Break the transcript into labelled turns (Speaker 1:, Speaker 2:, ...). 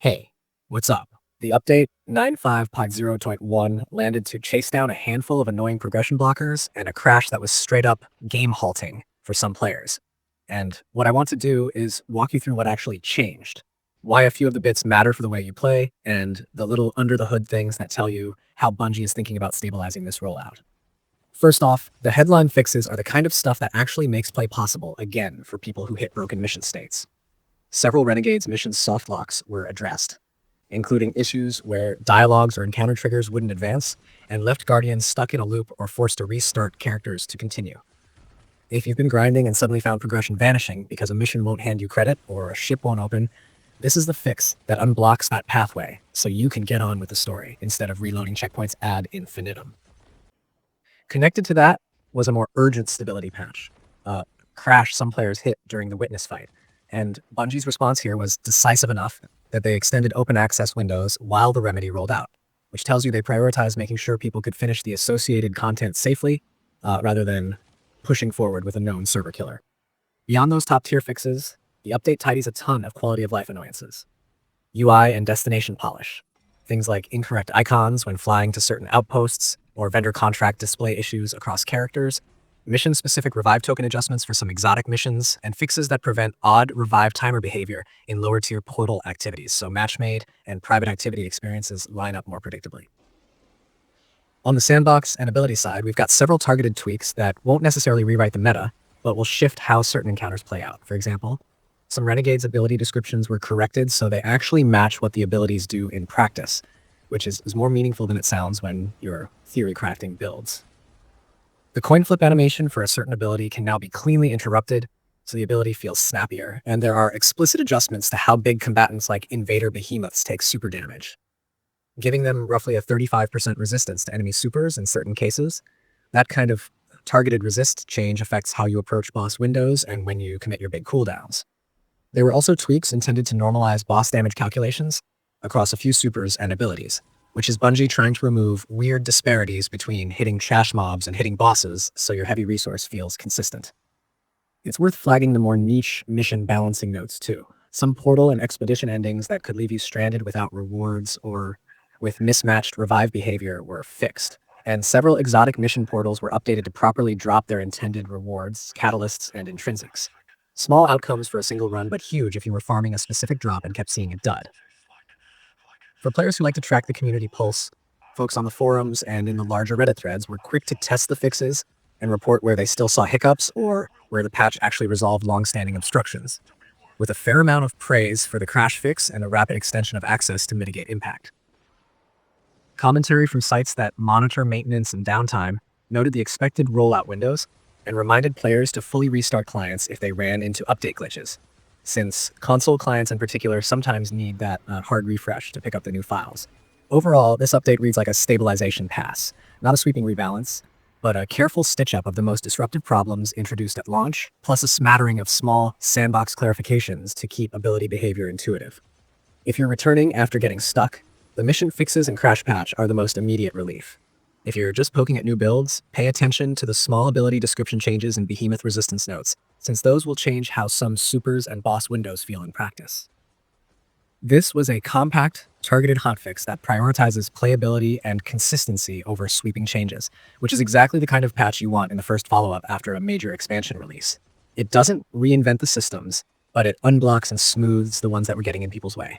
Speaker 1: Hey, what's up? The update 95.0.1 landed to chase down a handful of annoying progression blockers and a crash that was straight up game halting for some players. And what I want to do is walk you through what actually changed, why a few of the bits matter for the way you play, and the little under the hood things that tell you how Bungie is thinking about stabilizing this rollout. First off, the headline fixes are the kind of stuff that actually makes play possible again for people who hit broken mission states. Several Renegades mission soft locks were addressed, including issues where dialogues or encounter triggers wouldn't advance and left Guardians stuck in a loop or forced to restart characters to continue. If you've been grinding and suddenly found progression vanishing because a mission won't hand you credit or a ship won't open, this is the fix that unblocks that pathway so you can get on with the story instead of reloading checkpoints ad infinitum. Connected to that was a more urgent stability patch, a crash some players hit during the witness fight. And Bungie's response here was decisive enough that they extended open access windows while the remedy rolled out, which tells you they prioritized making sure people could finish the associated content safely rather than pushing forward with a known server killer. Beyond those top tier fixes, the update tidies a ton of quality of life annoyances. UI and destination polish. Things like incorrect icons when flying to certain outposts or vendor contract display issues across characters, mission-specific revive token adjustments for some exotic missions, and fixes that prevent odd revive timer behavior in lower-tier portal activities, so match-made and private activity experiences line up more predictably. On the sandbox and ability side, we've got several targeted tweaks that won't necessarily rewrite the meta, but will shift how certain encounters play out. For example, some Renegades ability descriptions were corrected so they actually match what the abilities do in practice, which is more meaningful than it sounds when you're theory crafting builds. The coin flip animation for a certain ability can now be cleanly interrupted, so the ability feels snappier, and there are explicit adjustments to how big combatants like invader behemoths take super damage, giving them roughly a 35% resistance to enemy supers in certain cases. That kind of targeted resist change affects how you approach boss windows and when you commit your big cooldowns. There were also tweaks intended to normalize boss damage calculations across a few supers and abilities, which is Bungie trying to remove weird disparities between hitting trash mobs and hitting bosses so your heavy resource feels consistent. It's worth flagging the more niche mission balancing notes too. Some portal and expedition endings that could leave you stranded without rewards or with mismatched revive behavior were fixed, and several exotic mission portals were updated to properly drop their intended rewards, catalysts, and intrinsics. Small outcomes for a single run, but huge if you were farming a specific drop and kept seeing it dud. For players who like to track the community pulse, folks on the forums and in the larger Reddit threads were quick to test the fixes and report where they still saw hiccups or where the patch actually resolved long-standing obstructions, with a fair amount of praise for the crash fix and a rapid extension of access to mitigate impact. Commentary from sites that monitor maintenance and downtime noted the expected rollout windows and reminded players to fully restart clients if they ran into update glitches, since console clients in particular sometimes need that hard refresh to pick up the new files. Overall, this update reads like a stabilization pass, not a sweeping rebalance, but a careful stitch-up of the most disruptive problems introduced at launch, plus a smattering of small sandbox clarifications to keep ability behavior intuitive. If you're returning after getting stuck, the mission fixes and crash patch are the most immediate relief. If you're just poking at new builds, pay attention to the small ability description changes and behemoth resistance notes, since those will change how some supers and boss windows feel in practice. This was a compact, targeted hotfix that prioritizes playability and consistency over sweeping changes, which is exactly the kind of patch you want in the first follow-up after a major expansion release. It doesn't reinvent the systems, but it unblocks and smooths the ones that were getting in people's way.